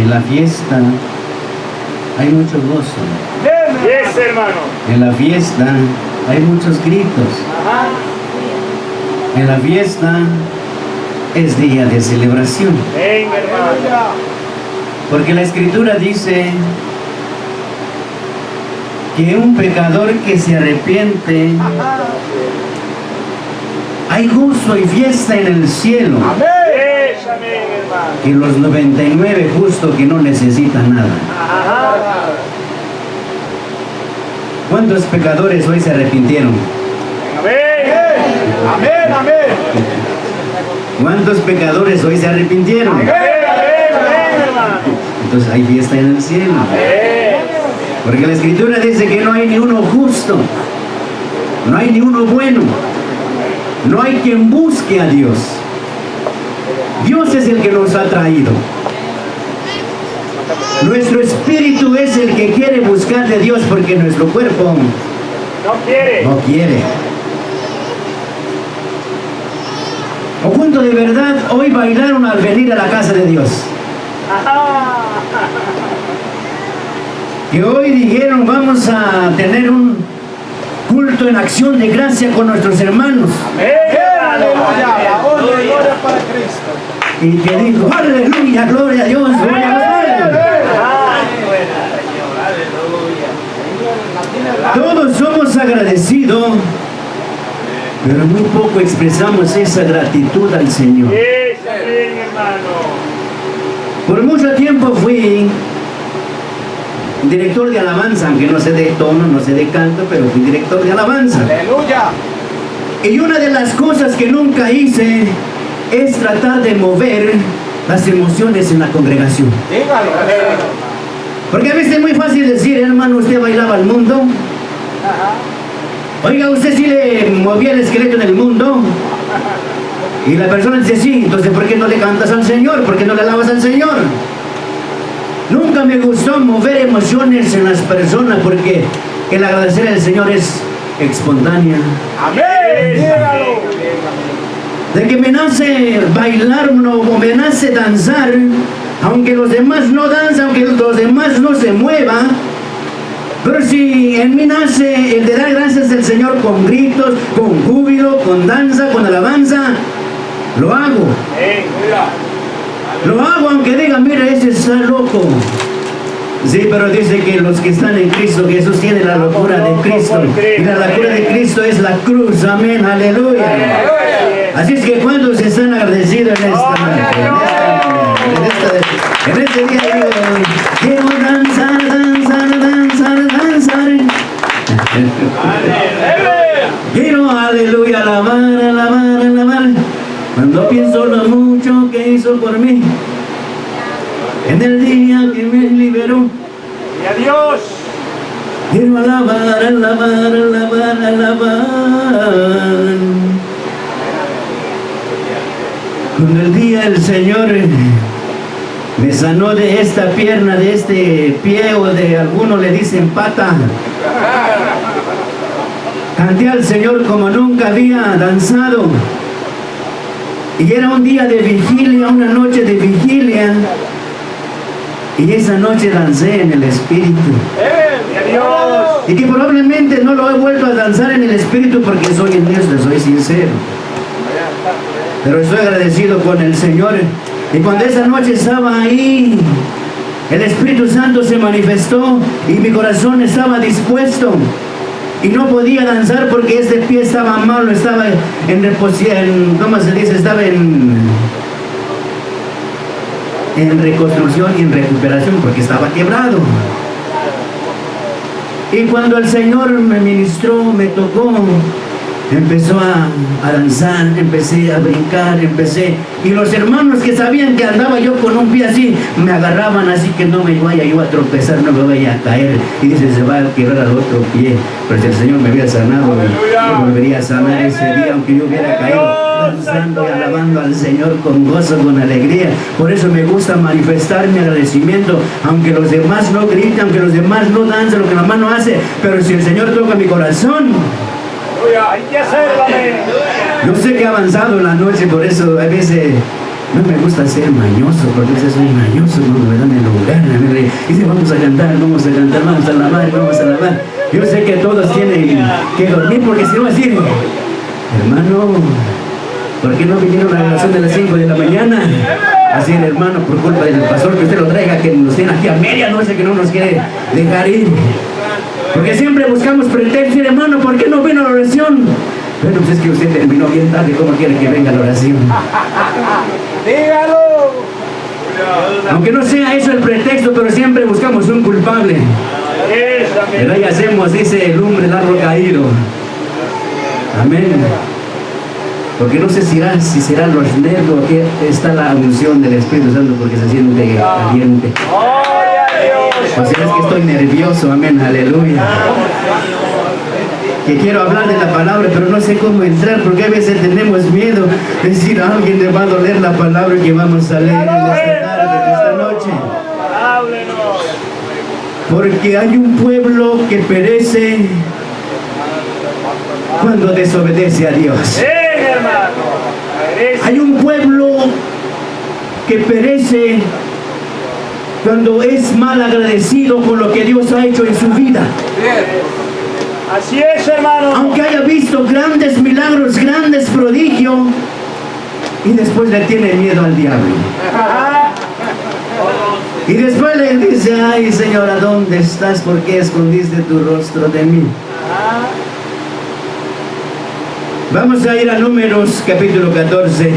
En la fiesta hay mucho gozo. Yes, hermano. En la fiesta hay muchos gritos. Ajá. En la fiesta es día de celebración. Ven, hermano. Porque la Escritura dice que un pecador que se arrepiente, hay gozo y fiesta en el cielo. Yes, amén, hermano. Que los 99 justos que no necesitan nada. Ajá. ¿Cuántos pecadores hoy se arrepintieron? Amén. Amén, amén. ¿Cuántos pecadores hoy se arrepintieron? Amén, amén, hermano. Entonces hay fiesta en el cielo. Porque la Escritura dice que no hay ni uno justo, no hay ni uno bueno, no hay quien busque a Dios. Dios es el que nos ha traído. Nuestro espíritu es el que quiere buscar de Dios porque nuestro cuerpo No quiere. no quiere. ¿O cuánto de verdad hoy bailaron al venir a la casa de Dios? Ajá. Que hoy dijeron vamos a tener un culto en acción de gracia con nuestros hermanos. Aleluya. La honra y gloria para Cristo. Y que dijo, aleluya, gloria a Dios, gloria a Dios. Todos somos agradecidos, pero muy poco expresamos esa gratitud al Señor. Yes, amén, hermano. Por mucho tiempo fui director de alabanza, aunque no sé de tono, no sé de canto, pero fui director de alabanza. Aleluya. Y una de las cosas que nunca hice es tratar de mover las emociones en la congregación. Dígalo. Porque a veces es muy fácil decir, hermano, usted bailaba al mundo. Ajá. Oiga, usted sí le movía el esqueleto en el mundo. Y la persona dice, sí, entonces ¿por qué no le cantas al Señor? ¿Por qué no le alabas al Señor? Nunca me gustó mover emociones en las personas porque el agradecer al Señor es espontánea. Amén. Dígalo. De que me nace bailar o me nace danzar, aunque los demás no danzan, aunque los demás no se muevan, pero si en mí nace el de dar gracias al Señor con gritos, con júbilo, con danza, con alabanza, lo hago. Lo hago aunque digan, mira, ese está loco. Sí, pero dice que los que están en Cristo Jesús tienen la locura de Cristo. Y la locura de Cristo es la cruz. Amén, aleluya. Así es que cuántos están agradecidos en esta en este día digo, quiero danzar, danzar, danzar, danzar. Quiero, aleluya, alabar, alabar, alabar. Cuando pienso lo mucho que hizo por mí, en el día que me liberó. Y adiós. Quiero alabar, alabar, alabar, alabar. Cuando el día el Señor me sanó de esta pierna, de este pie, o de algunos le dicen pata, canté al Señor como nunca había danzado. Y era un día de vigilia, una noche de vigilia. Y esa noche dancé en el Espíritu. Y adiós. Y que probablemente no lo he vuelto a danzar en el Espíritu porque soy en Dios, le soy sincero. Pero estoy agradecido con el Señor. Y cuando esa noche estaba ahí, el Espíritu Santo se manifestó y mi corazón estaba dispuesto. Y no podía danzar porque este pie estaba malo, estaba en reposición, ¿cómo se dice? Estaba en reconstrucción y en recuperación porque estaba quebrado. Y cuando el Señor me ministró, me tocó, empezó a danzar, empecé a brincar, y los hermanos que sabían que andaba yo con un pie así, me agarraban así que no me vaya yo a tropezar, no me vaya a caer, y dice, se va a quebrar al otro pie, pero si el Señor me hubiera sanado, yo volvería a sanar ese día, aunque yo hubiera caído, danzando y alabando al Señor con gozo, con alegría. Por eso me gusta manifestar mi agradecimiento, aunque los demás no gritan, aunque los demás no danzan, lo que la mano hace, pero si el Señor toca mi corazón, Hay que hacerlo, amén. yo sé que ha avanzado la noche, por eso a veces No me gusta ser mañoso, porque a veces soy mañoso cuando me dan el lugar. Y dice, vamos a cantar, vamos a cantar, vamos a alabar, vamos a alabar. Yo sé que todos tienen que dormir, porque si no así, hermano, ¿por qué no vinieron a la oración de las 5 de la mañana? Así el hermano, por culpa del pastor que usted lo traiga, que nos tiene aquí a medianoche, que no nos quiere dejar ir. Porque siempre buscamos pretextos, hermano, ¿por qué no vino a la oración? Bueno, pues es que usted terminó bien tarde, ¿cómo quiere que venga a la oración? Dígalo. Aunque no sea eso el pretexto, pero siempre buscamos un culpable. Pero ahí hacemos, dice el hombre largo caído. Amén. Porque no sé si serán los nervios, que está la unción del Espíritu Santo, porque se siente caliente. O sea, es que estoy nervioso, amén, aleluya. Que quiero hablar de la palabra, pero no sé cómo entrar, porque a veces tenemos miedo de decir a alguien le va a doler la palabra que vamos a leer en esta tarde, en esta noche. Porque hay un pueblo que perece cuando desobedece a Dios. Hay un pueblo que perece cuando es mal agradecido con lo que Dios ha hecho en su vida. Así es, hermano. Aunque haya visto grandes milagros, grandes prodigios, y después le tiene miedo al diablo. Y después le dice, ay Señor, ¿a dónde estás? ¿Por qué escondiste tu rostro de mí? Vamos a ir a Números capítulo 14.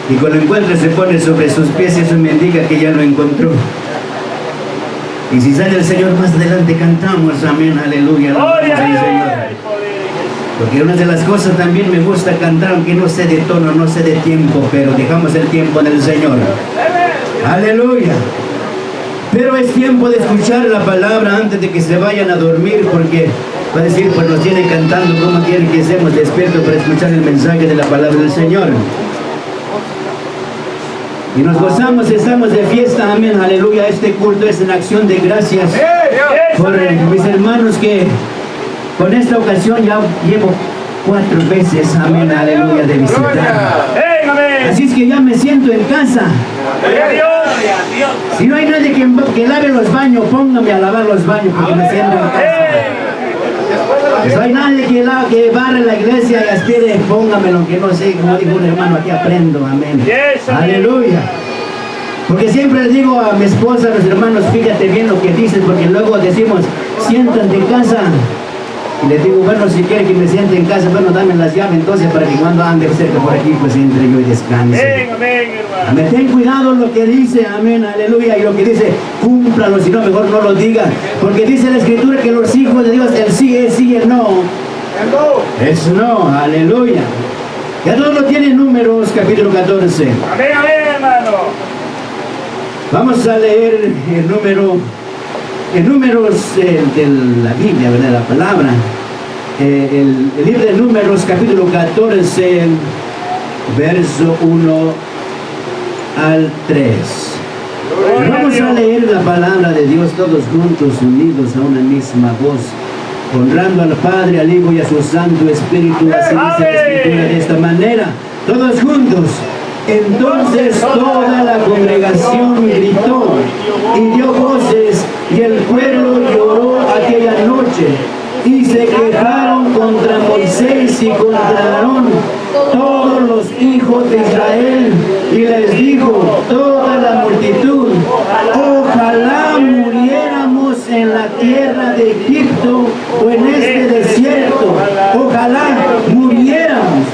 Y cuando encuentre se pone sobre sus pies y eso me indica que ya lo encontró. Y si sale el Señor más adelante cantamos, amén, aleluya. Gloria al Señor. Porque una de las cosas también me gusta cantar, aunque no sé de tono, no sé de tiempo, pero dejamos el tiempo en el Señor. Aleluya. Pero es tiempo de escuchar la palabra antes de que se vayan a dormir, porque va a decir, pues nos tiene cantando, ¿cómo quieren que estemos despiertos para escuchar el mensaje de la palabra del Señor? Y nos gozamos, estamos de fiesta, amén, aleluya. Este culto es en acción de gracias por mis hermanos que con esta ocasión ya llevo 4 veces, amén, aleluya, de visitar. Así es que ya me siento en casa. Si no hay nadie que lave los baños, póngame a lavar los baños porque me siento en casa. Si no hay nadie que barre la iglesia y aspire, póngamelo, que no sé, como dijo un hermano, aquí aprendo, amén. Aleluya. Porque siempre les digo a mi esposa, a los hermanos, fíjate bien lo que dices, porque luego decimos, siéntate en casa. Y les digo, bueno, si quiere que me siente en casa, bueno, dame las llaves entonces para que cuando ande cerca por aquí, pues entre yo y descanse. Amén, ten cuidado lo que dice, amén, aleluya, y lo que dice, cúmplalo, si no, mejor no lo diga. Porque dice la Escritura que los hijos de Dios, el sí es sí, el no es no, aleluya. Ya todos lo tienen. Números capítulo 14. Amén, amén, hermano. Vamos a leer el números de la Biblia, ¿verdad? La palabra. El libro de Números, capítulo 14, verso 1 al 3. Vamos a leer la palabra de Dios todos juntos, unidos a una misma voz, honrando al Padre, al Hijo y a su Santo Espíritu. Así dice la Escritura de esta manera, todos juntos. Entonces toda la congregación gritó y dio voces, y el pueblo lloró aquella noche, y se quejaron contra Moisés y contra Aarón todos los hijos de Israel, y les dijo toda la multitud, ojalá muriéramos en la tierra de Egipto o en este desierto, ojalá muriéramos.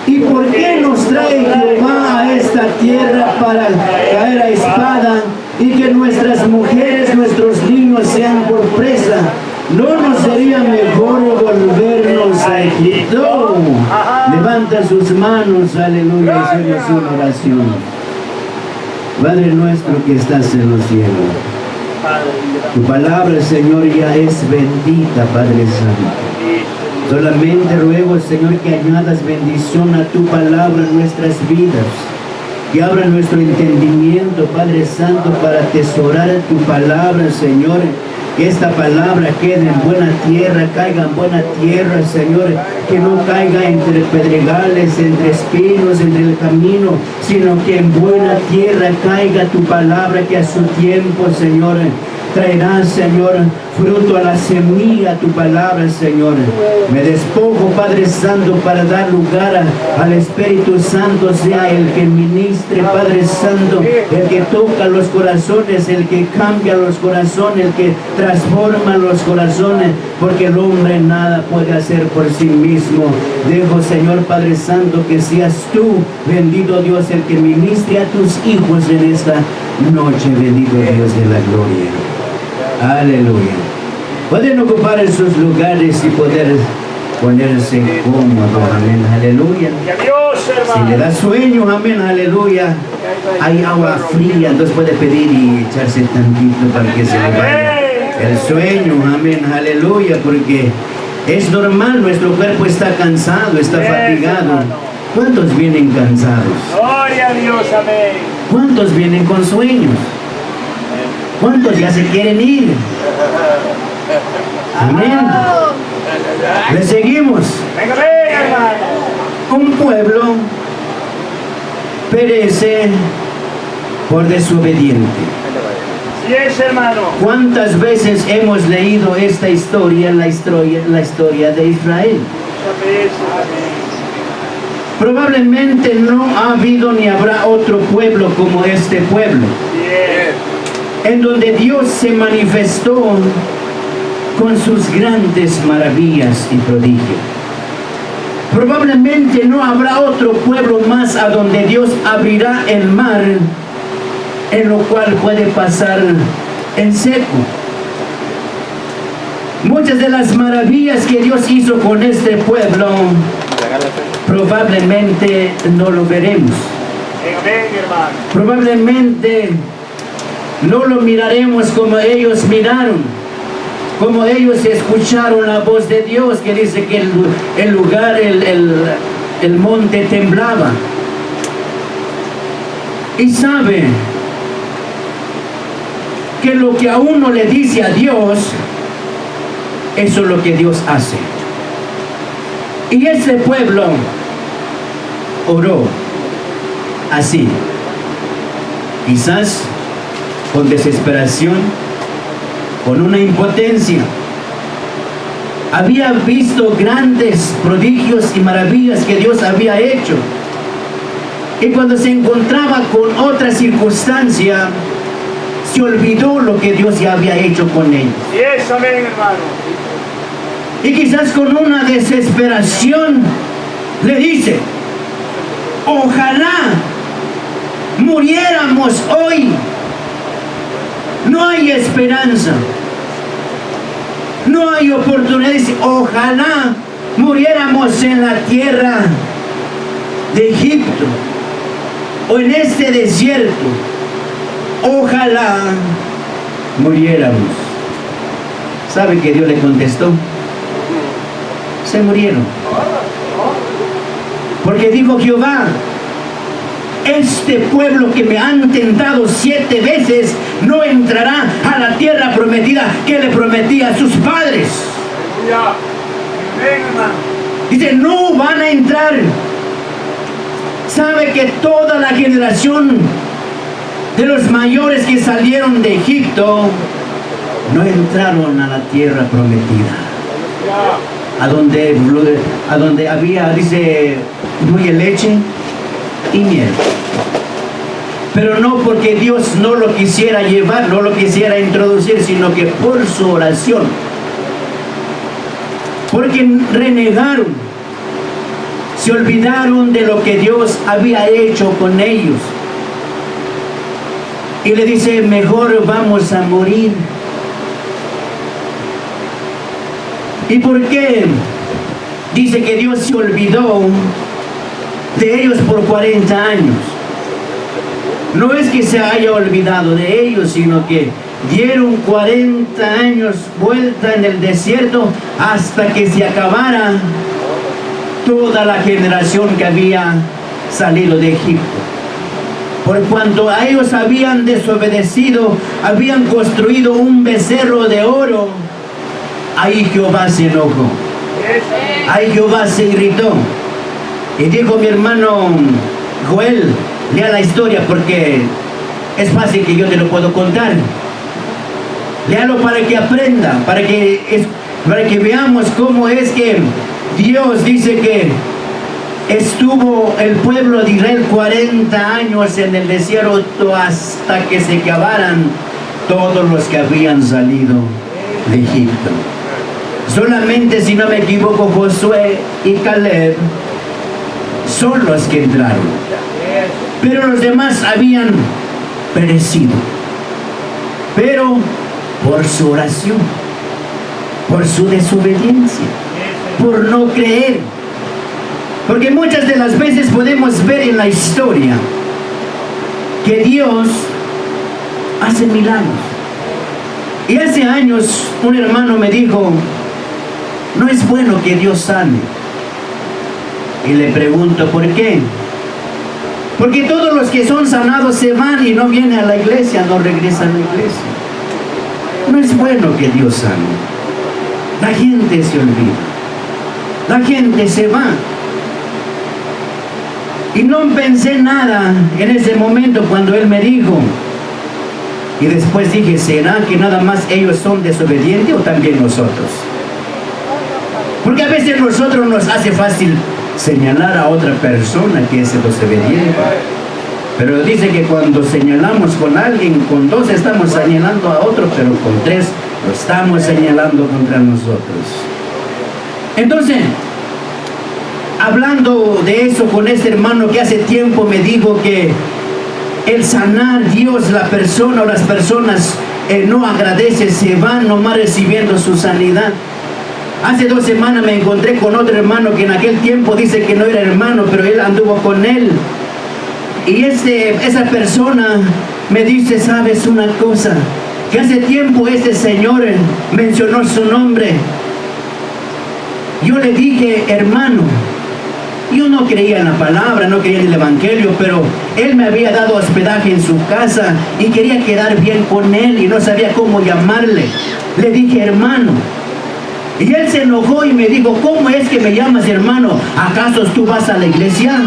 ¿Y por qué nos trae Jehová a esta tierra para caer a espada y que nuestras mujeres, nuestros niños sean por presa? ¿No nos sería mejor volvernos a Egipto? Levanta sus manos, aleluya, y hacemos una oración. Padre nuestro que estás en los cielos, tu palabra, Señor, ya es bendita, Padre Santo. Solamente ruego, Señor, que añadas bendición a tu palabra en nuestras vidas, que abra nuestro entendimiento, Padre Santo, para atesorar tu palabra, Señor, Que esta palabra quede en buena tierra, caiga en buena tierra, Señor. Que no caiga entre pedregales, entre espinos, entre el camino, sino que en buena tierra caiga tu palabra, que a su tiempo, Señor, traerá, Señor, fruto a la semilla, tu palabra, Señor. Me despojo, Padre Santo, para dar lugar al Espíritu Santo, sea el que ministre, Padre Santo, el que toca los corazones, el que cambia los corazones, el que transforma los corazones, porque el hombre nada puede hacer por sí mismo. Dejo, Señor Padre Santo, que seas tú, bendito Dios, el que ministre a tus hijos en esta noche, bendito Dios de la gloria. Aleluya. Pueden ocupar sus lugares y poder ponerse cómodos, amén, aleluya. Si le da sueño, amén, aleluya, hay agua fría, entonces puede pedir y echarse tantito para que se le vaya el sueño, amén, aleluya, porque es normal, nuestro cuerpo está cansado, está fatigado. ¿Cuántos vienen cansados? Gloria a Dios, amén. ¿Cuántos vienen con sueños? ¿Cuántos ya se quieren ir? Amén. Le seguimos. Venga, venga, hermano. Un pueblo perece por desobediente. Sí es, hermano. ¿Cuántas veces hemos leído esta historia, la historia de Israel? Probablemente no ha habido ni habrá otro pueblo como este pueblo, en donde Dios se manifestó con sus grandes maravillas y prodigios. Probablemente no habrá otro pueblo más a donde Dios abrirá el mar, en lo cual puede pasar en seco. Muchas de las maravillas que Dios hizo con este pueblo, probablemente no lo veremos. Probablemente no lo miraremos como ellos miraron, como ellos escucharon la voz de Dios, que dice que el lugar, el monte temblaba. Y sabe que lo que a uno le dice a Dios, eso es lo que Dios hace. Y ese pueblo oró así, quizás con desesperación, con una impotencia. Había visto grandes prodigios y maravillas que Dios había hecho. Y cuando se encontraba con otra circunstancia, se olvidó lo que Dios ya había hecho con ellos. Yes, amén, hermano. Y quizás con una desesperación le dice: ojalá muriéramos hoy. No hay esperanza, no hay oportunidad. Dice: ojalá muriéramos en la tierra de Egipto o en este desierto. Ojalá muriéramos. ¿Sabe que Dios le contestó? Se murieron. Porque dijo Jehová: este pueblo que me han tentado 7 veces no entrará a la tierra prometida que le prometí a sus padres. Dice: no van a entrar. Sabe que toda la generación de los mayores que salieron de Egipto no entraron a la tierra prometida, a donde había, dice, fluye leche y miel. Pero no porque Dios no lo quisiera llevar, no lo quisiera introducir, sino que por su oración, porque renegaron, se olvidaron de lo que Dios había hecho con ellos. Y le dice: mejor vamos a morir. ¿Y por qué? Dice que Dios se olvidó de ellos por 40 años. No es que se haya olvidado de ellos, sino que dieron 40 años vuelta en el desierto hasta que se acabara toda la generación que había salido de Egipto. por cuanto a ellos habían desobedecido, habían construido un becerro de oro. Ahí Jehová se enojó, ahí Jehová se irritó. Y dijo mi hermano Joel, lea la historia porque es fácil que yo te lo puedo contar. Léalo para que aprenda, para que veamos cómo es que Dios dice que estuvo el pueblo de Israel 40 años en el desierto hasta que se acabaran todos los que habían salido de Egipto. Solamente, si no me equivoco, Josué y Caleb son los que entraron, pero los demás habían perecido. Pero por su oración, por su desobediencia, por no creer. Porque muchas de las veces podemos ver en la historia que Dios hace milagros. Y hace años un hermano me dijo, no es bueno que Dios sane. Y le pregunto, ¿por qué? Porque todos los que son sanados se van y no vienen a la iglesia, no regresan a la iglesia. No es bueno que Dios sane. La gente se olvida. La gente se va. Y no pensé nada en ese momento cuando él me dijo. Y después dije, ¿será que nada más ellos son desobedientes o también nosotros? Porque a veces nosotros nos hace fácil señalar a otra persona que es desobediente. Pero dice que cuando señalamos con alguien, con dos estamos señalando a otro, pero con tres lo estamos señalando contra nosotros. Entonces, hablando de eso con este hermano que hace tiempo me dijo que el sanar Dios, la persona o las personas no agradece, se van nomás recibiendo su sanidad. Hace 2 semanas me encontré con otro hermano que en aquel tiempo dice que no era hermano, pero él anduvo con él. Y esa persona me dice, ¿sabes una cosa? Que hace tiempo este señor mencionó su nombre. Yo le dije, hermano, yo no creía en la palabra, no creía en el evangelio, pero él me había dado hospedaje en su casa y quería quedar bien con él y no sabía cómo llamarle. Le dije, hermano. Y él se enojó y me dijo, ¿cómo es que me llamas hermano? ¿Acaso tú vas a la iglesia?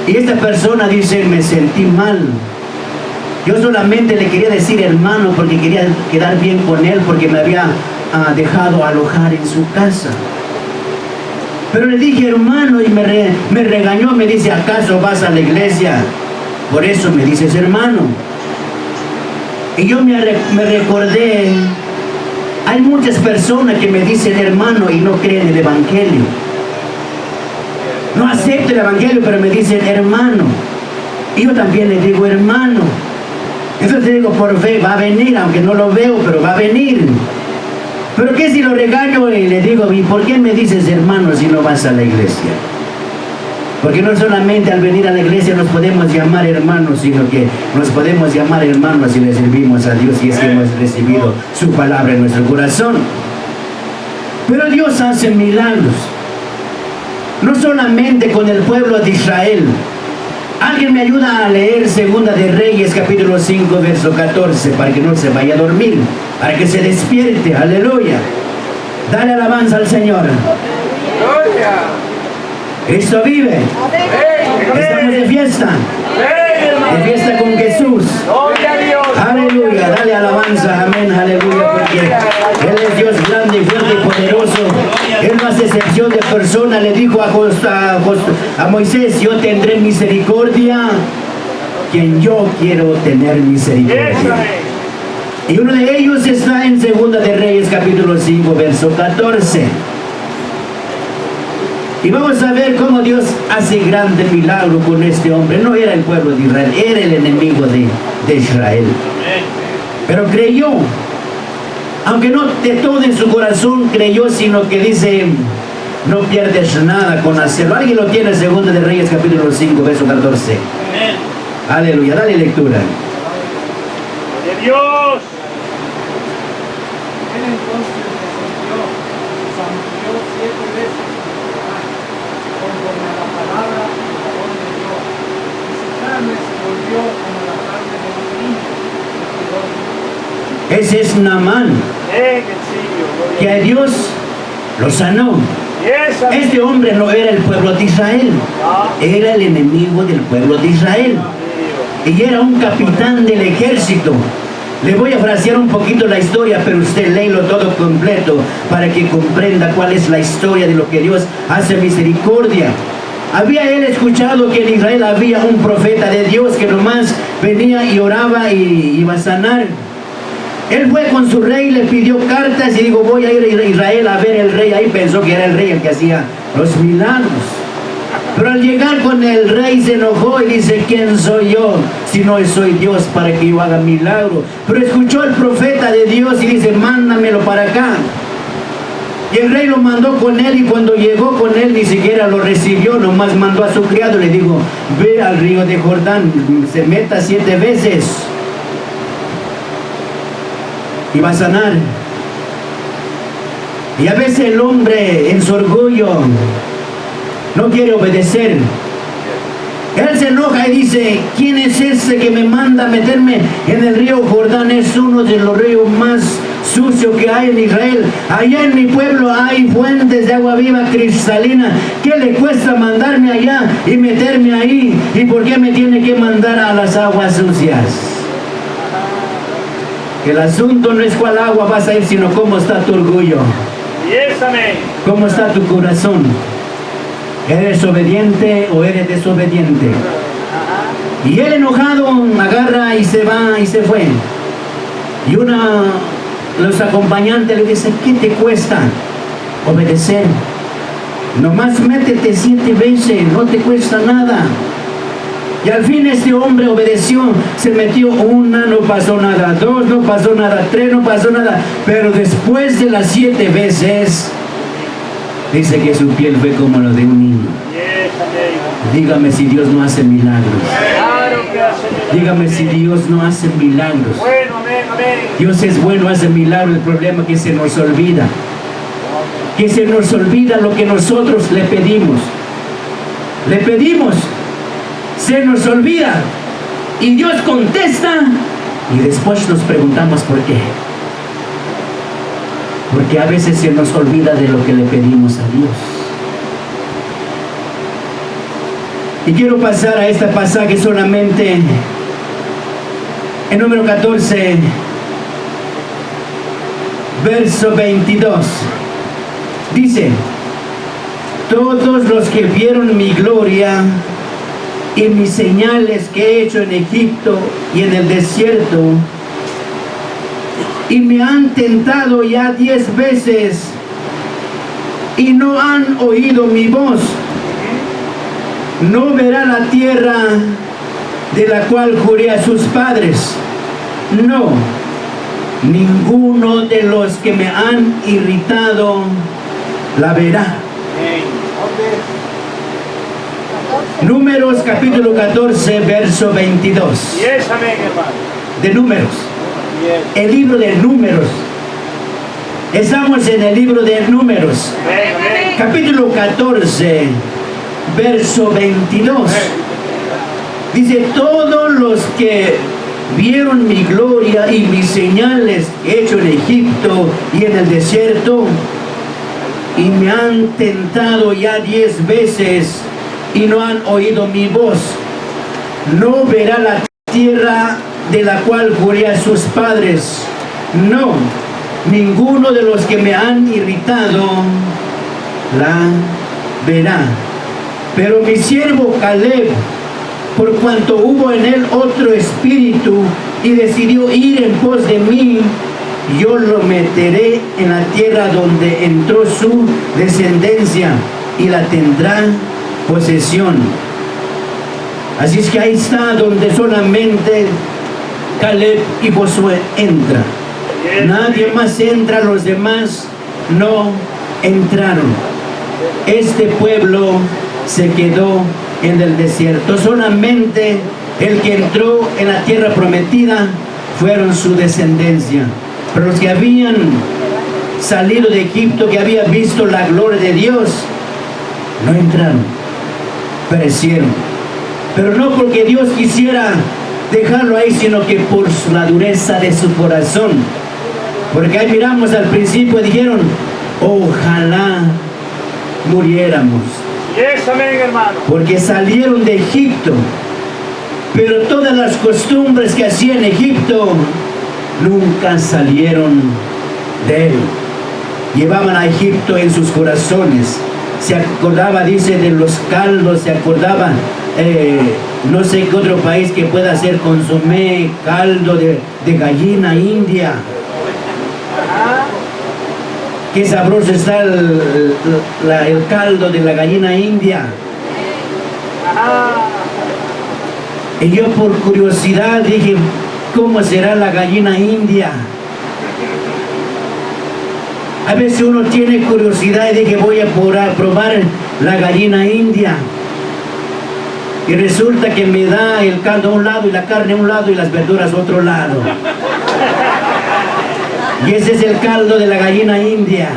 Y esta persona dice, me sentí mal. Yo solamente le quería decir hermano porque quería quedar bien con él, porque me había dejado alojar en su casa. Pero le dije hermano y me regañó, me dice, ¿acaso vas a la iglesia? Por eso me dices hermano. Y yo me recordé, hay muchas personas que me dicen hermano y no creen el evangelio. No acepto el evangelio, pero me dicen hermano. Y yo también le digo hermano. Entonces digo, por fe, va a venir, aunque no lo veo, pero va a venir. Pero ¿qué si lo regaño y le digo, ¿y por qué me dices hermano si no vas a la iglesia? Porque no solamente al venir a la iglesia nos podemos llamar hermanos, sino que nos podemos llamar hermanos si le servimos a Dios y es que hemos recibido su palabra en nuestro corazón. Pero Dios hace milagros. No solamente con el pueblo de Israel. Alguien me ayuda a leer Segunda de Reyes, capítulo 5, verso 14, para que no se vaya a dormir, para que se despierte. Aleluya. Dale alabanza al Señor. Cristo vive. Estamos de fiesta. De fiesta con Jesús. Aleluya. Dale alabanza. Amén. Aleluya. Porque Él es Dios grande, fuerte y poderoso. Él no hace excepción de persona. Le dijo a Moisés, yo tendré misericordia quien yo quiero tener misericordia. Y uno de ellos está en Segunda de Reyes, capítulo 5, verso 14. Y vamos a ver cómo Dios hace grande milagro con este hombre. No era el pueblo de Israel, era el enemigo de Israel. Pero creyó. Aunque no de todo en su corazón creyó, sino que dice, no pierdes nada con hacerlo. Alguien lo tiene, Segunda de Reyes, capítulo 5, verso 14. Aleluya, dale lectura. De Dios. Él entonces descendió, zambulló 7 veces conforme a la palabra del varón de Dios, y se volvió como la carne de un niño y quedó vivo. Ese es Naamán, que a Dios lo sanó. Este hombre no era el pueblo de Israel, era el enemigo del pueblo de Israel. Y era un capitán del ejército. Le voy a frasear un poquito la historia, pero usted léelo todo completo para que comprenda cuál es la historia de lo que Dios hace misericordia. Había él escuchado que en Israel había un profeta de Dios que nomás venía y oraba y iba a sanar. Él fue con su rey, le pidió cartas y dijo, voy a ir a Israel a ver el rey. Ahí pensó que era el rey el que hacía los milagros. Pero al llegar con el rey se enojó y dice, ¿quién soy yo si no soy Dios para que yo haga milagro? Pero escuchó al profeta de Dios y dice, mándamelo para acá. Y el rey lo mandó con él, y cuando llegó con él ni siquiera lo recibió, nomás mandó a su criado y le dijo, ve al río de Jordán, se meta 7 veces y va a sanar. Y a veces el hombre en su orgullo no quiere obedecer. Él se enoja y dice, ¿quién es ese que me manda a meterme en el río Jordán? Es uno de los ríos más sucios que hay en Israel. Allá en mi pueblo hay fuentes de agua viva cristalina. ¿Qué le cuesta mandarme allá y meterme ahí? ¿Y por qué me tiene que mandar a las aguas sucias? El asunto no es cuál agua vas a ir, sino cómo está tu orgullo. ¿Cómo está tu corazón? ¿Eres obediente o eres desobediente? Y él enojado agarra y se va y se fue. Y los acompañantes le dicen, ¿qué te cuesta obedecer? Nomás métete 7 veces, no te cuesta nada. Y al fin este hombre obedeció, se metió 1, no pasó nada, 2, no pasó nada, 3, no pasó nada. Pero después de las 7 veces, dice que su piel fue como la de un niño. Dígame si Dios no hace milagros. Dígame si Dios no hace milagros. Dios es bueno, hace milagros. El problema es que se nos olvida. Que se nos olvida lo que nosotros le pedimos. Le pedimos, se nos olvida. Y Dios contesta. Y después nos preguntamos por qué. Porque a veces se nos olvida de lo que le pedimos a Dios. Y quiero pasar a este pasaje solamente en número 14, verso 22. Dice, todos los que vieron mi gloria y mis señales que he hecho en Egipto y en el desierto, y me han tentado ya 10 veces y no han oído mi voz, no verá la tierra de la cual juré a sus padres. No, ninguno de los que me han irritado la verá. Números capítulo 14, verso 22. De Números. El libro de Números. Estamos en el libro de Números. Capítulo 14, verso 22. Dice, todos los que vieron mi gloria y mis señales hecho en Egipto y en el desierto, y me han tentado ya 10 veces y no han oído mi voz, no verá la tierra de la cual juré a sus padres. No, ninguno de los que me han irritado la verá. Pero mi siervo Caleb, por cuanto hubo en él otro espíritu y decidió ir en pos de mí, yo lo meteré en la tierra donde entró su descendencia y la tendrá posesión. Así es que ahí está donde solamente Caleb y Josué entran. Nadie más entra, los demás no entraron. Este pueblo se quedó en el desierto. Solamente el que entró en la tierra prometida fueron su descendencia. Pero los que habían salido de Egipto, que habían visto la gloria de Dios, no entraron, perecieron. Pero no porque Dios quisiera dejarlo ahí, sino que por la dureza de su corazón. Porque ahí miramos al principio, dijeron, ojalá muriéramos. Yes, amén, hermano. Porque salieron de Egipto, pero todas las costumbres que hacía en Egipto nunca salieron de él. Llevaban a Egipto en sus corazones. Se acordaba, dice, de los caldos, se acordaba, no sé qué otro país que pueda hacer consomé, caldo de gallina india. Qué sabroso está el caldo de la gallina india. Y yo por curiosidad dije, ¿cómo será la gallina india? A veces uno tiene curiosidad y dije, voy a probar la gallina india. Y resulta que me da el caldo a un lado y la carne a un lado y las verduras a otro lado. Y ese es el caldo de la gallina india.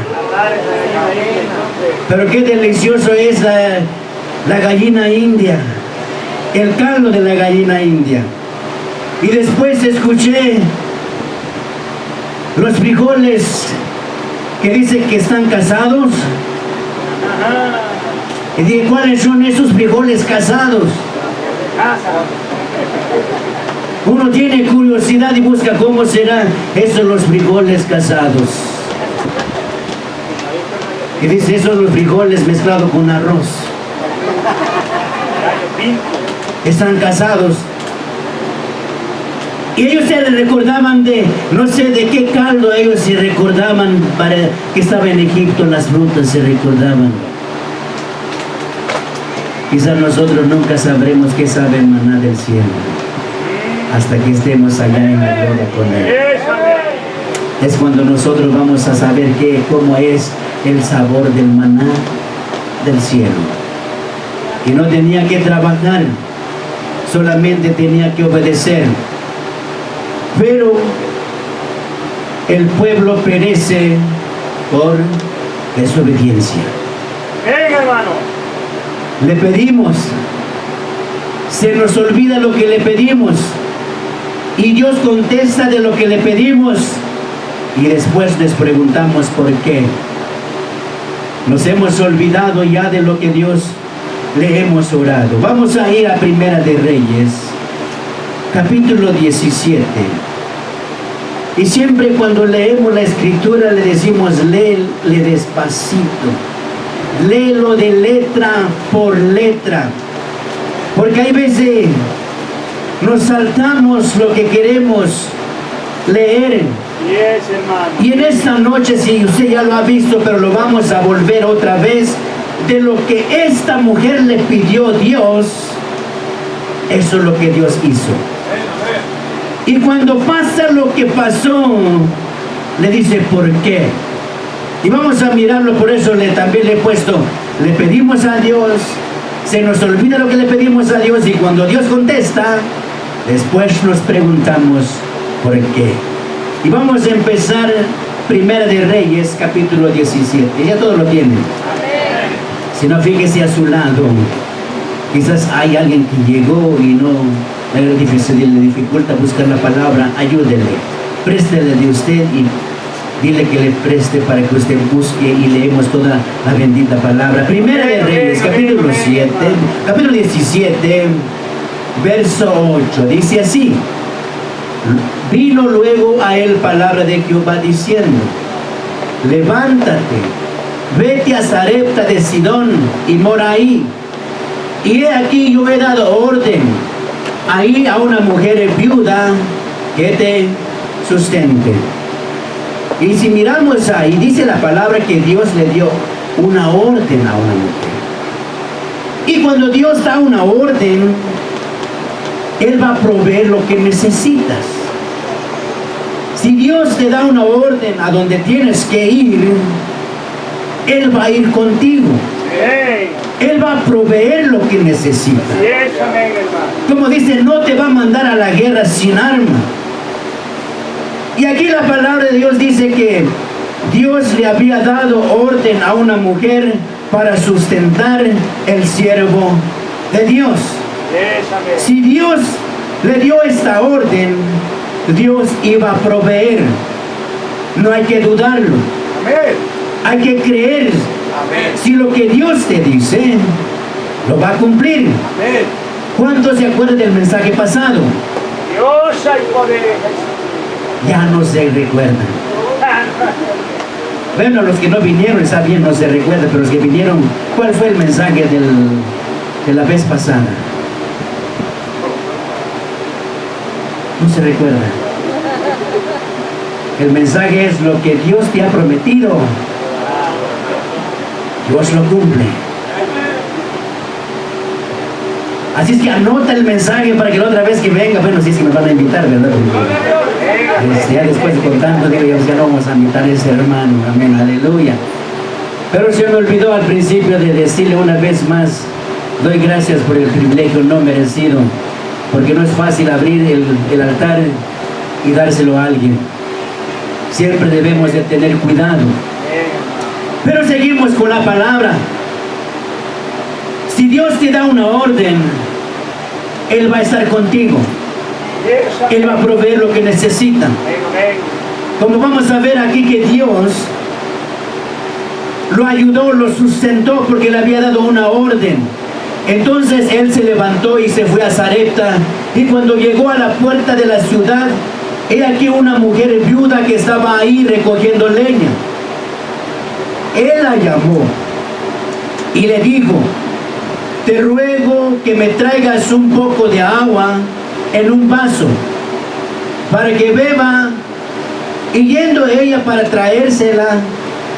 Pero qué delicioso es la gallina india. El caldo de la gallina india. Y después escuché los frijoles que dicen que están casados. Y dije, ¿cuáles son esos frijoles casados? Uno tiene curiosidad y busca cómo serán esos los frijoles casados. Y dice, esos los frijoles mezclados con arroz. Están casados. Y ellos se recordaban de, no sé de qué caldo ellos se recordaban para que estaba en Egipto, las frutas se recordaban. Quizás nosotros nunca sabremos qué sabe el maná del cielo, hasta que estemos allá en la gloria con Él. Es cuando nosotros vamos a saber cómo es el sabor del maná del cielo. Y no tenía que trabajar, solamente tenía que obedecer. Pero el pueblo perece por desobediencia. Hermano. Le pedimos, se nos olvida lo que le pedimos y Dios contesta de lo que le pedimos y después les preguntamos por qué. Nos hemos olvidado ya de lo que Dios le hemos orado. Vamos a ir a Primera de Reyes, capítulo 17. Y siempre cuando leemos la escritura le decimos, léele despacito, léelo de letra por letra, porque hay veces nos saltamos lo que queremos leer. Yes, hermano. Y en esta noche, si usted ya lo ha visto, pero lo vamos a volver otra vez, de lo que esta mujer le pidió a Dios, eso es lo que Dios hizo. Y cuando pasa lo que pasó, le dice, ¿por qué? Y vamos a mirarlo, por eso también le he puesto, le pedimos a Dios, se nos olvida lo que le pedimos a Dios, y cuando Dios contesta, después nos preguntamos, ¿por qué? Y vamos a empezar Primera de Reyes, capítulo 17. Ya todo lo tienen. Si no, fíjese a su lado. Quizás hay alguien que llegó y no le dificulta buscar la palabra. Ayúdele, préstele de usted y dile que le preste para que usted busque y leemos toda la bendita palabra. Primera de Reyes, capítulo 17, verso 8. Dice así: vino luego a él palabra de Jehová diciendo, levántate, vete a Sarepta de Sidón y mora ahí. Y he aquí yo he dado orden ahí a una mujer viuda que te sustente. Y si miramos ahí, dice la palabra que Dios le dio una orden a una mujer. Y cuando Dios da una orden, Él va a proveer lo que necesitas. Si Dios te da una orden a donde tienes que ir, Él va a ir contigo. Él va a proveer lo que necesitas. Como dice, no te va a mandar a la guerra sin arma. Y aquí la palabra de Dios dice que Dios le había dado orden a una mujer para sustentar el siervo de Dios. Si Dios le dio esta orden, Dios iba a proveer. No hay que dudarlo. Amén. Hay que creer. Amén. Si lo que Dios te dice, lo va a cumplir. Amén. ¿Cuántos se acuerdan del mensaje pasado? Dios hay poder en Jesús. Ya no se recuerdan. Bueno, los que no vinieron, está bien, no se recuerdan, pero los que vinieron, ¿cuál fue el mensaje de la vez pasada? No se recuerda. El mensaje es lo que Dios te ha prometido. Dios lo cumple. Así es que anota el mensaje para que la otra vez que venga, bueno, si es que me van a invitar, ¿verdad? Ya después de contando, digo, ya no vamos a invitar a ese hermano, amén, aleluya. Pero se me olvidó al principio de decirle una vez más, doy gracias por el privilegio no merecido, porque no es fácil abrir el altar y dárselo a alguien. Siempre debemos de tener cuidado. Pero seguimos con la palabra. Si Dios te da una orden, Él va a estar contigo. Él va a proveer lo que necesita. Como vamos a ver aquí que Dios lo ayudó, lo sustentó porque le había dado una orden. Entonces él se levantó y se fue a Sarepta, y cuando llegó a la puerta de la ciudad, he aquí una mujer viuda que estaba ahí recogiendo leña. Él la llamó y le dijo: te ruego que me traigas un poco de agua en un vaso para que beba. Y yendo ella para traérsela,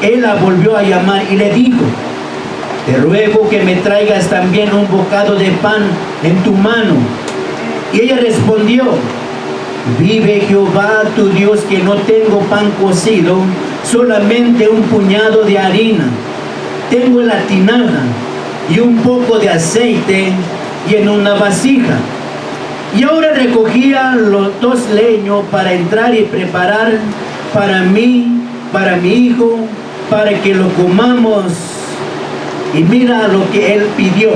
él la volvió a llamar y le dijo: te ruego que me traigas también un bocado de pan en tu mano. Y ella respondió: vive Jehová tu Dios que no tengo pan cocido, solamente un puñado de harina tengo en la tinaja y un poco de aceite y en una vasija. Y ahora recogía los 2 leños para entrar y preparar para mí, para mi hijo, para que lo comamos. Y mira lo que él pidió.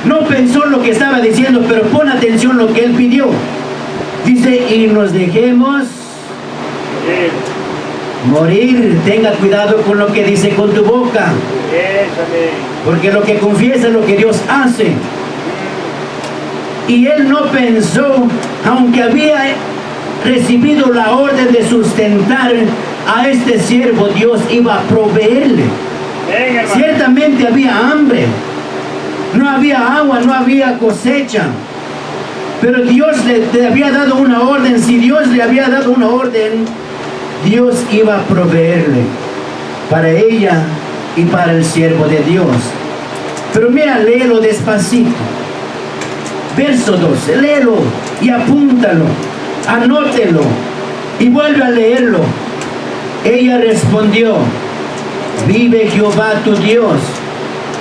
No pensó lo que estaba diciendo, pero pon atención lo que él pidió. Dice: y nos dejemos morir. Tenga cuidado con lo que dice con tu boca, porque lo que confiesa es lo que Dios hace. Y él no pensó, aunque había recibido la orden de sustentar a este siervo, Dios iba a proveerle. Ciertamente había hambre, no había agua, no había cosecha, pero Dios le había dado una orden. Si Dios le había dado una orden, Dios iba a proveerle para ella y para el siervo de Dios. Pero mira, léelo despacito. Verso 12, léelo y apúntalo, anótelo y vuelve a leerlo. Ella respondió: vive Jehová tu Dios,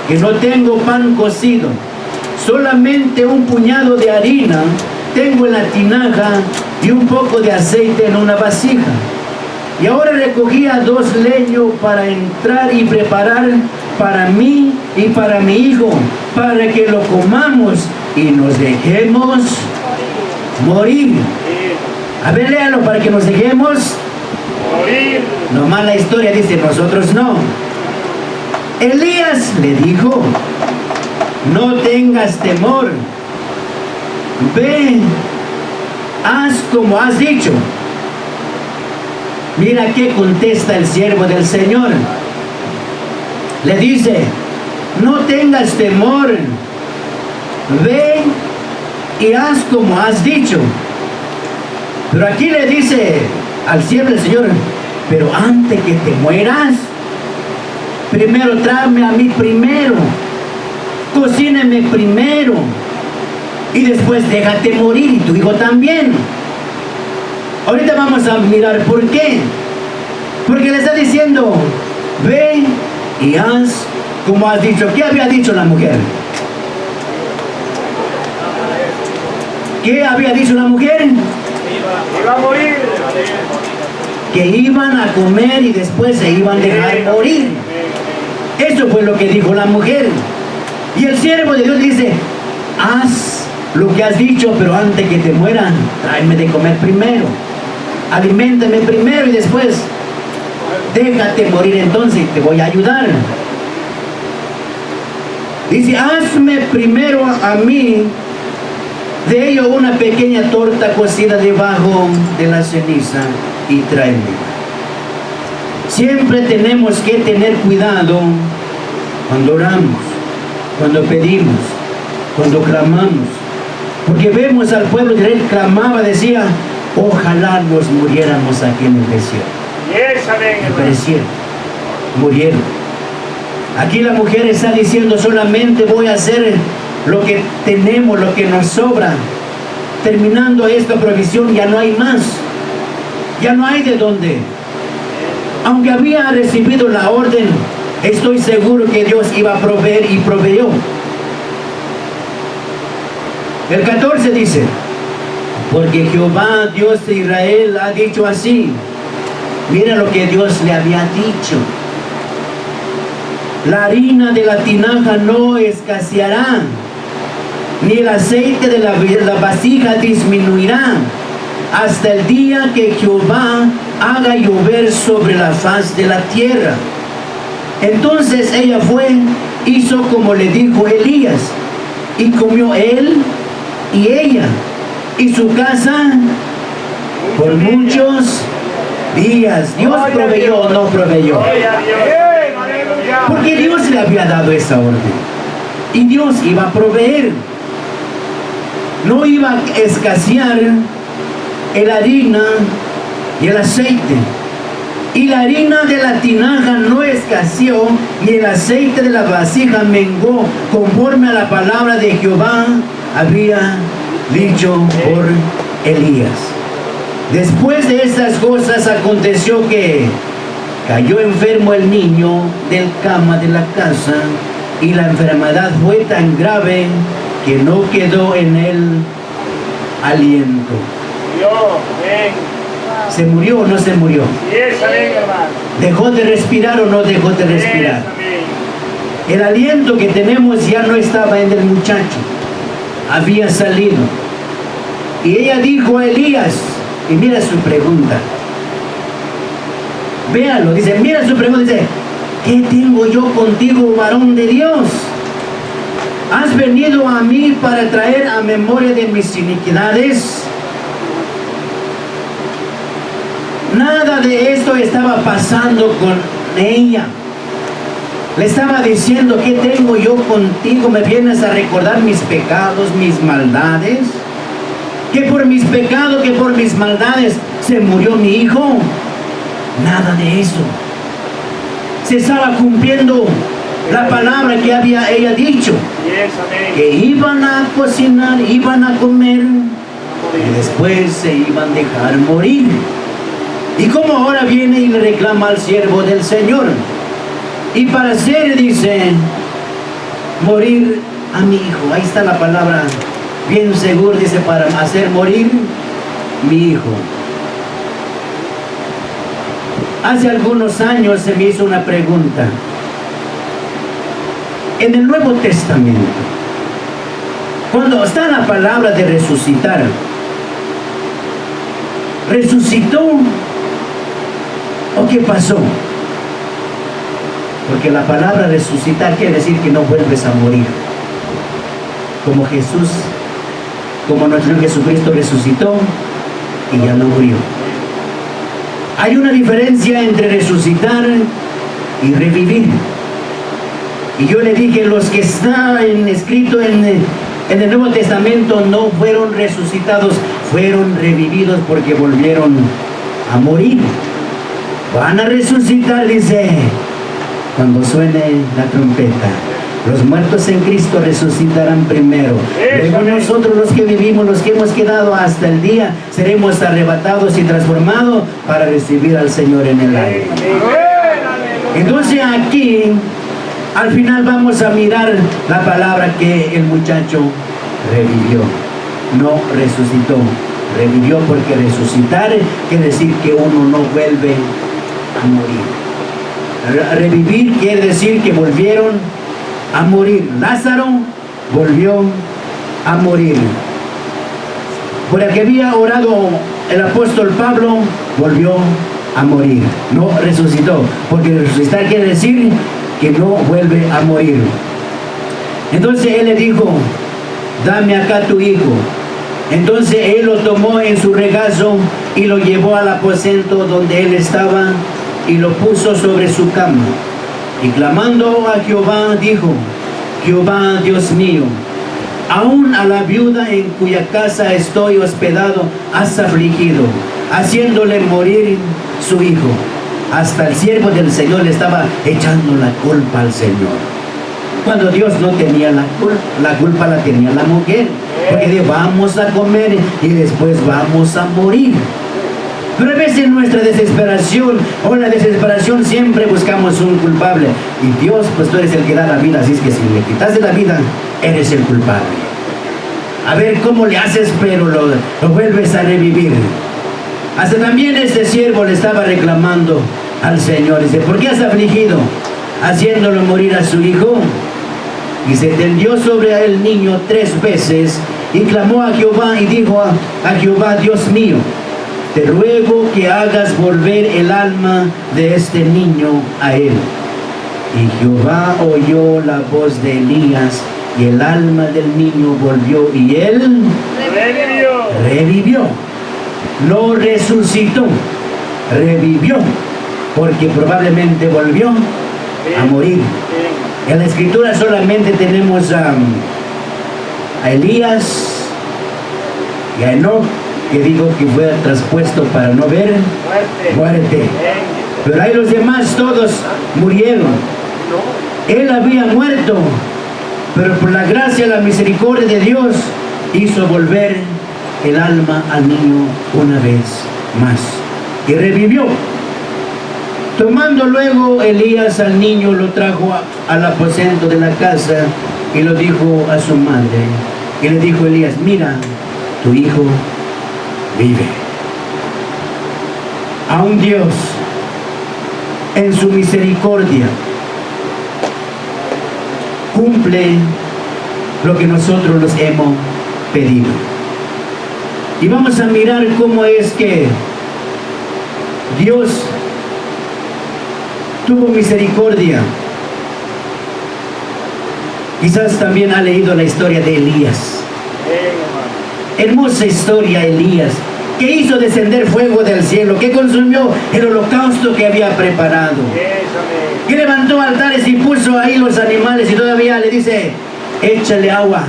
que no tengo pan cocido, solamente un puñado de harina tengo en la tinaja y un poco de aceite en una vasija. Y ahora recogía 2 leños para entrar y preparar para mí y para mi hijo, para que lo comamos y nos dejemos morir. A ver, léalo, para que nos dejemos morir. Nomás la historia dice: nosotros no. Elías le dijo: no tengas temor, ve, haz como has dicho. Mira qué contesta el siervo del Señor. Le dice: no tengas temor, ve y haz como has dicho. Pero aquí le dice al siervo del Señor: pero antes que te mueras, primero tráeme a mí primero, cocíneme primero, y después déjate morir, y tu hijo también. Ahorita vamos a mirar por qué. Porque le está diciendo: ve y haz como has dicho. ¿Qué había dicho la mujer? ¿Qué había dicho la mujer? Iba a morir. Que iban a comer y después se iban a dejar morir. Eso fue lo que dijo la mujer. Y el siervo de Dios dice: haz lo que has dicho, pero antes que te muera, tráeme de comer primero. Aliméntame primero y después déjate morir, entonces te voy a ayudar. Dice, hazme primero a mí de ello una pequeña torta cocida debajo de la ceniza y tráeme. Siempre tenemos que tener cuidado cuando oramos, cuando pedimos, cuando clamamos, porque vemos al pueblo de Israel clamaba, decía, ojalá nos muriéramos aquí en el desierto. Y perecieron, murieron. Aquí la mujer está diciendo, solamente voy a hacer lo que tenemos, lo que nos sobra. Terminando esta provisión ya no hay más, ya no hay de dónde. Aunque había recibido la orden, estoy seguro que Dios iba a proveer y proveyó. El 14 dice, porque Jehová, Dios de Israel, ha dicho así. Mira lo que Dios le había dicho. La harina de la tinaja no escaseará, ni el aceite de la vasija disminuirá, hasta el día que Jehová haga llover sobre la faz de la tierra. Entonces ella fue, hizo como le dijo Elías, y comió él y ella y su casa por muchos días. Dios proveyó o no proveyó, porque Dios le había dado esa orden y Dios iba a proveer. No iba a escasear el harina y el aceite, y la harina de la tinaja no escaseó, y el aceite de la vasija menguó, conforme a la palabra de Jehová había dicho por Elías. Después de estas cosas aconteció que cayó enfermo el niño del cama de la casa, y la enfermedad fue tan grave que no quedó en él aliento. ¿Se murió o no se murió? ¿Dejó de respirar o no dejó de respirar? El aliento que tenemos ya no estaba en el muchacho, había salido. Y ella dijo a Elías, y mira su pregunta, véalo, dice, mira su pregunta, dice, ¿qué tengo yo contigo, varón de Dios? ¿Has venido a mí para traer a memoria de mis iniquidades? Nada de esto estaba pasando con ella. Le estaba diciendo, ¿qué tengo yo contigo? ¿Me vienes a recordar mis pecados, mis maldades? ¿Que por mis pecados, que por mis maldades se murió mi hijo? Nada de eso. Se estaba cumpliendo la palabra que había ella dicho, que iban a cocinar, iban a comer y después se iban a dejar morir. Y como ahora viene y le reclama al siervo del Señor, y para hacer, dice, morir a mi hijo, ahí está la palabra bien seguro, dice, para hacer morir mi hijo. Hace algunos años se me hizo una pregunta. En el Nuevo Testamento, cuando está la palabra de resucitar, ¿resucitó o qué pasó? Porque la palabra resucitar quiere decir que no vuelves a morir. Como Jesús, como nuestro Señor Jesucristo resucitó y ya no murió. Hay una diferencia entre resucitar y revivir. Y yo le dije, los que están escritos en el Nuevo Testamento no fueron resucitados, fueron revividos porque volvieron a morir. Van a resucitar, dice, cuando suene la trompeta. Los muertos en Cristo resucitarán primero. Luego nosotros, los que vivimos, los que hemos quedado hasta el día, seremos arrebatados y transformados para recibir al Señor en el aire. Entonces aquí, al final vamos a mirar la palabra que el muchacho revivió. No resucitó, revivió, porque resucitar quiere decir que uno no vuelve a morir. Revivir quiere decir que volvieron a morir. Lázaro volvió a morir. Por el que había orado el apóstol Pablo, volvió a morir, no resucitó, porque resucitar quiere decir que no vuelve a morir. Entonces él le dijo, dame acá tu hijo. Entonces él lo tomó en su regazo y lo llevó al aposento donde él estaba y lo puso sobre su cama. Y clamando a Jehová dijo, Jehová Dios mío, aún a la viuda en cuya casa estoy hospedado has afligido, haciéndole morir su hijo. Hasta el siervo del Señor le estaba echando la culpa al Señor, cuando Dios no tenía la culpa la tenía la mujer, porque dijo, vamos a comer y después vamos a morir. Pero a veces en nuestra desesperación o en la desesperación siempre buscamos un culpable. Y Dios, pues tú eres el que da la vida, así es que si le quitas la vida, eres el culpable. A ver cómo le haces, pero lo vuelves a revivir. Hasta también este siervo le estaba reclamando al Señor. Dice, ¿por qué has afligido, haciéndolo morir a su hijo? Y se tendió sobre el niño 3 veces y clamó a Jehová y dijo a Jehová, Dios mío, te ruego que hagas volver el alma de este niño a él. Y Jehová oyó la voz de Elías y el alma del niño volvió y él revivió. No resucitó, revivió, porque probablemente volvió a morir. En la escritura solamente tenemos a Elías y a Enoc, que digo que fue traspuesto para no ver muerte. Pero ahí los demás todos murieron. Él había muerto, pero por la gracia y la misericordia de Dios hizo volver el alma al niño una vez más y revivió. Tomando luego Elías al niño, lo trajo al aposento de la casa y lo dijo a su madre. Y le dijo Elías, mira, tu hijo vive. Aún Dios, en su misericordia, cumple lo que nosotros les hemos pedido. Y vamos a mirar cómo es que Dios tuvo misericordia. Quizás también ha leído la historia de Elías. Hermosa historia, Elías, que hizo descender fuego del cielo, que consumió el holocausto que había preparado, que levantó altares y puso ahí los animales y todavía le dice, échale agua.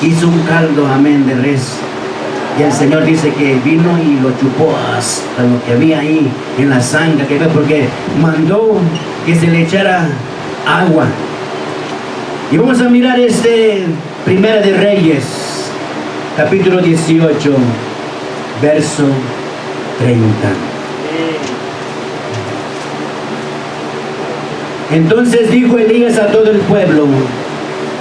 Hizo un caldo, amén, de res. Y el Señor dice que vino y lo chupó hasta lo que había ahí en la sangre, que porque mandó que se le echara agua. Y vamos a mirar Primera de Reyes, capítulo 18, verso 30. Entonces dijo Elías a todo el pueblo,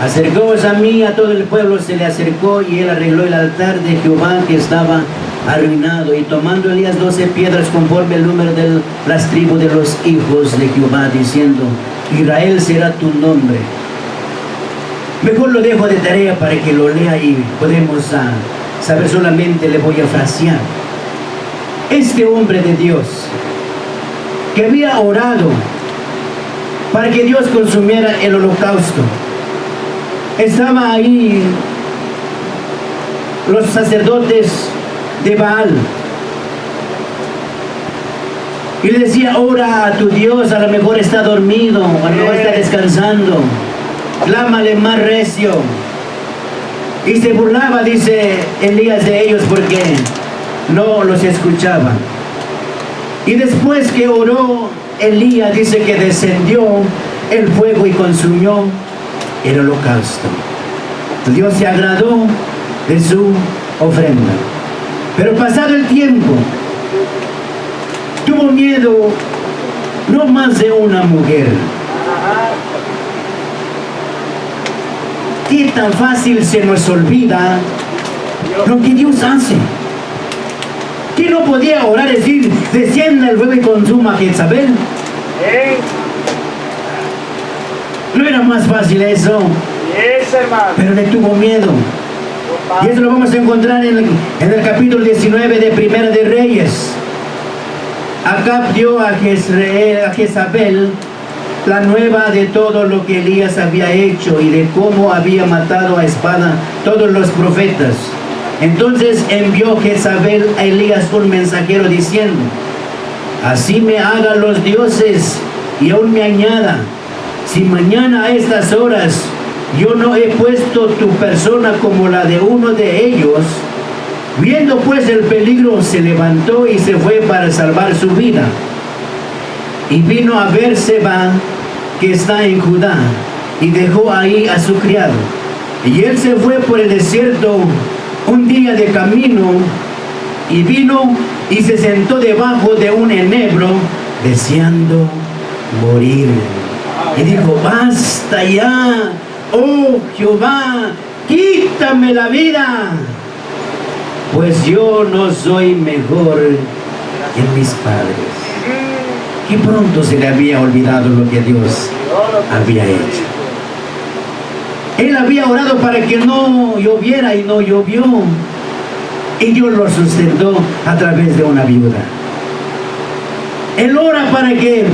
acercóos a mí. A todo el pueblo se le acercó y él arregló el altar de Jehová que estaba arruinado. Y tomando Elías 12 piedras conforme el número de las tribus de los hijos de Jehová, diciendo, Israel será tu nombre. Mejor lo dejo de tarea para que lo lea y podemos saber, solamente le voy a frasear. Este hombre de Dios, que había orado para que Dios consumiera el holocausto, estaba ahí los sacerdotes de Baal y le decía, ora a tu Dios, a lo mejor está dormido, a lo mejor está descansando, clámale más recio. Y se burlaba, dice Elías, de ellos porque no los escuchaba. Y después que oró Elías, dice que descendió el fuego y consumió el holocausto. Dios se agradó de su ofrenda. Pero pasado el tiempo, tuvo miedo no más de una mujer. Qué tan fácil se nos olvida lo que Dios hace. Que no podía orar, decir, descienda el fuego y consuma a Jezabel. ¿No era más fácil eso? Eso, hermano. pero le tuvo miedo. Y eso lo vamos a encontrar en el capítulo 19 de Primera de Reyes. Acab dio a Jezabel la nueva de todo lo que Elías había hecho y de cómo había matado a espada todos los profetas. Entonces envió Jezabel a Elías un mensajero diciendo: así me hagan los dioses y aún me añada, si mañana a estas horas yo no he puesto tu persona como la de uno de ellos. Viendo pues el peligro, se levantó y se fue para salvar su vida. Y vino a Berseba, que está en Judá, y dejó ahí a su criado. Y él se fue por el desierto un día de camino, y vino y se sentó debajo de un enebro, deseando morir. Y dijo: basta ya, oh Jehová, quítame la vida, pues yo no soy mejor que mis padres. Y pronto se le había olvidado lo que Dios había hecho. Él había orado para que no lloviera y no llovió. Y Dios lo sustentó a través de una viuda. Él ora para que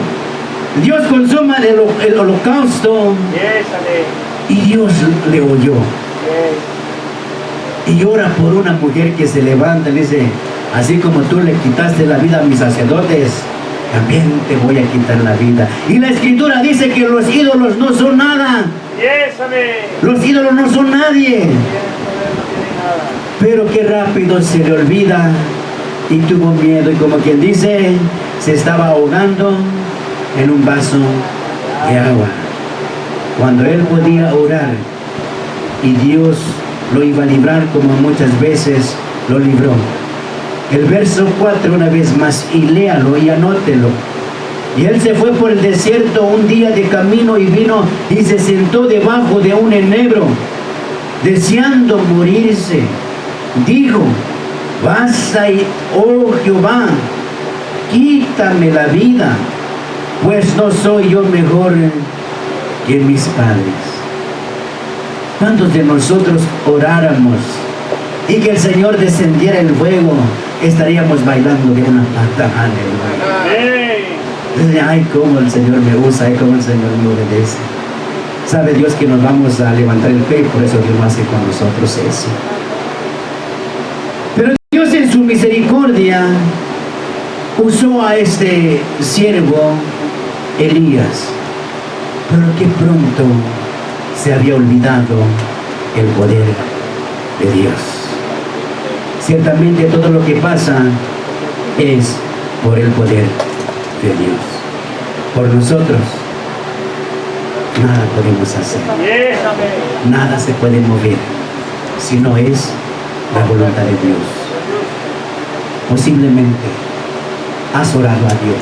Dios consuma el holocausto. Y Dios le oyó. Y ora por una mujer que se levanta y dice: así como tú le quitaste la vida a mis sacerdotes, también te voy a quitar la vida. Y la escritura dice que los ídolos no son nada. Los ídolos no son nadie. Pero qué rápido se le olvida y tuvo miedo. Y como quien dice, se estaba ahogando en un vaso de agua. Cuando él podía orar y Dios lo iba a librar, como muchas veces lo libró. El verso 4 una vez más, y léalo y anótelo. Y él se fue por el desierto un día de camino y vino y se sentó debajo de un enebro, deseando morirse. Dijo: basta, oh Jehová, quítame la vida, pues no soy yo mejor que mis padres. ¿Cuántos de nosotros oráramos y que el Señor descendiera el fuego? Estaríamos bailando de una pata. Aleluya. Ay, cómo el Señor me usa, ay, cómo el Señor me obedece. Sabe Dios que nos vamos a levantar el pie, y por eso Dios no hace con nosotros eso. Pero Dios en su misericordia usó a este siervo Elías, pero que pronto se había olvidado el poder de Dios. Ciertamente todo lo que pasa es por el poder de Dios. Por nosotros nada podemos hacer. Nada se puede mover si no es la voluntad de Dios. Posiblemente has orado a Dios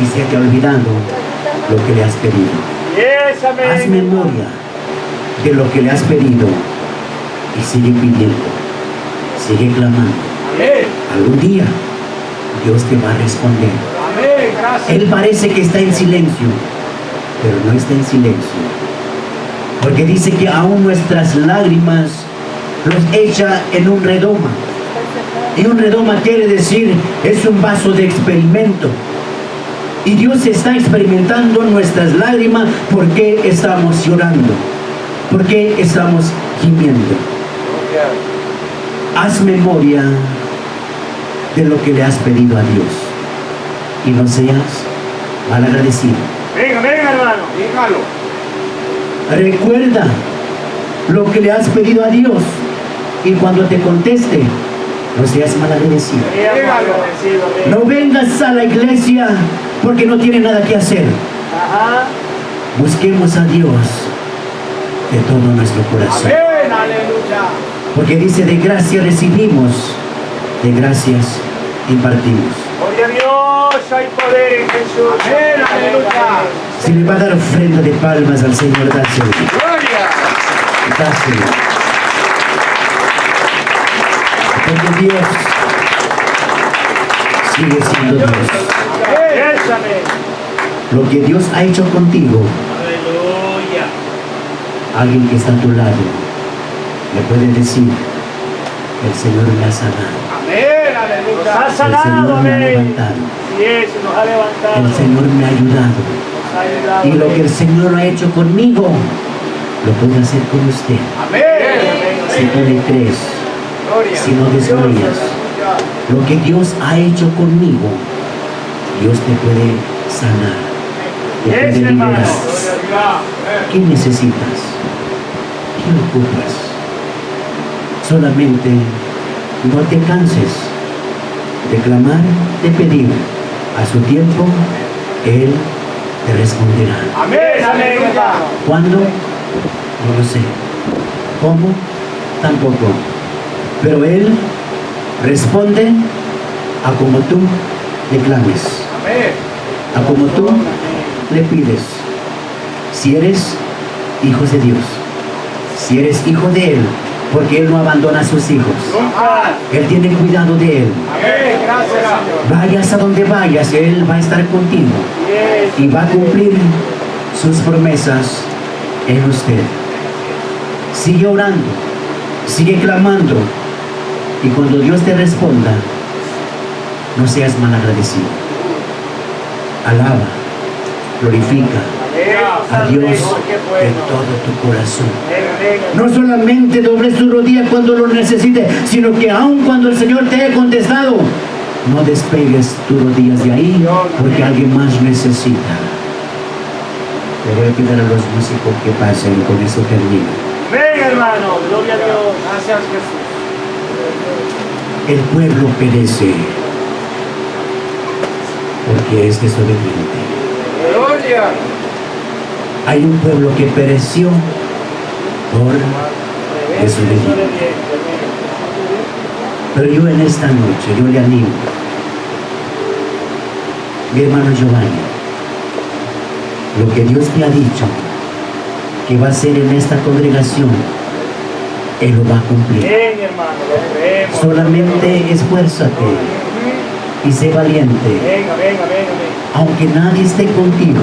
y se te ha olvidado lo que le has pedido. Haz memoria de lo que le has pedido y sigue pidiendo, sigue clamando. Algún día Dios te va a responder. Él parece que está en silencio, pero no está en silencio, porque dice que aún nuestras lágrimas los echa en un redoma. Y un redoma quiere decir, es un vaso de experimento. Y Dios está experimentando nuestras lágrimas. ¿Por qué estamos llorando? ¿Por qué estamos gimiendo? Haz memoria de lo que le has pedido a Dios y no seas malagradecido. Venga, hermano, dígalo. Recuerda lo que le has pedido a Dios y cuando te conteste, no seas malagradecido. No vengas a la iglesia porque no tiene nada que hacer. Busquemos a Dios de todo nuestro corazón. Porque dice: de gracia recibimos, de gracias impartimos. Gloria a Dios, hay poder en Jesús. Amén, aleluya. Si le va a dar ofrenda de palmas al Señor, dáselo. Gloria. Dáselo. Porque Dios sigue siendo Dios. Lo que Dios ha hecho contigo, Aleluya. Alguien que está a tu lado le puede decir, el Señor me ha sanado, Amén, aleluya. Nos ha el sanado, Señor me ha amén. levantado, Sí, eso nos ha levantado. el Señor me ha ayudado. Nos ha ayudado. Y lo que el amén. Señor ha hecho conmigo, lo puede hacer con usted. Amén. Si tú le crees, Gloria. si no desmayas, lo que Dios ha hecho conmigo, Dios te puede sanar, te puede Yes, hermano. liberar. ¿Qué necesitas? ¿Qué ocupas? Solamente no te canses de clamar, de pedir. A su tiempo, Él te responderá. Amén, aleluya. ¿Cuándo? No lo sé. ¿Cómo? Tampoco. Pero Él responde a como tú le clames, Amén. a como tú le pides. Si eres hijo de Dios, si eres hijo de Él, porque Él no abandona a sus hijos. Nunca. Él tiene cuidado de Él. Amén. Gracias, Señor. Vayas a donde vayas, Él va a estar contigo Yes. y va a cumplir sus promesas en usted. Sigue orando, sigue clamando, y cuando Dios te responda, no seas malagradecido. Alaba, glorifica a Dios de todo tu corazón. No solamente dobles tu rodilla cuando lo necesite, sino que aun cuando el Señor te haya contestado, no despegues tus rodillas de ahí, porque alguien más necesita. Le voy a pedir a los músicos que pasen, con eso termino. Ven, hermano. Gloria a Dios. Gracias, Jesús. El pueblo perece porque es desobediente. Gloria. Hay un pueblo que pereció por desobediente. Pero yo en esta noche, yo le animo, mi hermano Giovanni, lo que Dios te ha dicho que va a hacer en esta congregación, Él lo va a cumplir. Ven, hermano. Lo creemos. Solamente esfuérzate y sé valiente. Venga, venga, venga. Aunque nadie esté contigo,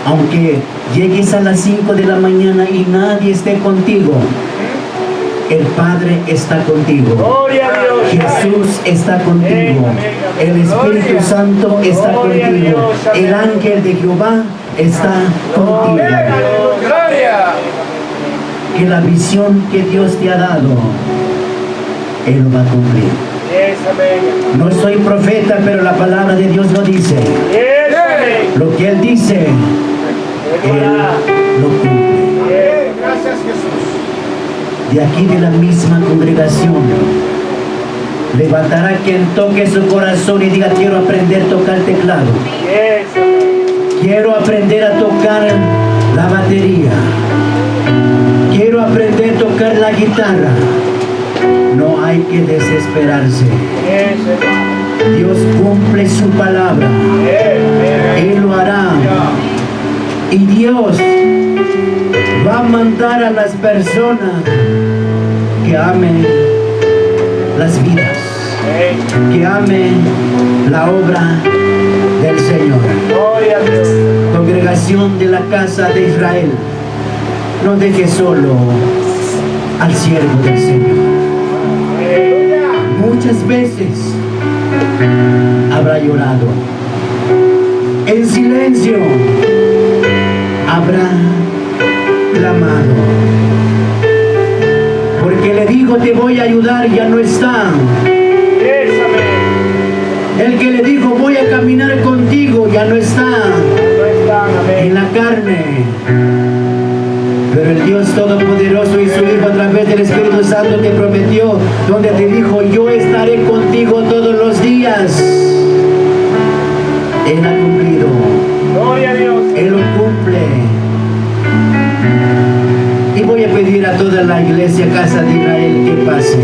aunque llegues a las 5 de la mañana y nadie esté contigo, el Padre está contigo. Gloria a Dios. Jesús está contigo. El Espíritu Santo está contigo. El ángel de Jehová está contigo. Gloria. Que la visión que Dios te ha dado, Él lo va a cumplir. Yes, amén. No soy profeta, pero la palabra de Dios lo dice. Yes, amén. Lo que Él dice, Él lo cumple. Yes. Gracias, Jesús. De aquí de la misma congregación, levantará quien toque su corazón y diga: quiero aprender a tocar teclado, Yes, amén. quiero aprender a tocar la batería, quiero aprender a tocar la guitarra. No hay que desesperarse. Yes, hermano. Dios cumple su palabra, Él lo hará. Y Dios va a mandar a las personas que amen las vidas, que amen la obra del Señor. Gloria a Dios. Congregación de la casa de Israel, no deje solo al siervo del Señor. Muchas veces habrá llorado, en silencio habrá clamado, porque le dijo: te voy a ayudar, ya no está. Yes, amén. El que le dijo: voy a caminar contigo, ya no está No están, en amén. la carne. Pero el Dios Todopoderoso y su Hijo a través del Espíritu Santo te prometió, donde te dijo: yo estaré contigo todos los días. Él ha cumplido, Gloria a Dios. Él lo cumple. Y voy a pedir a toda la iglesia Casa de Israel que pase.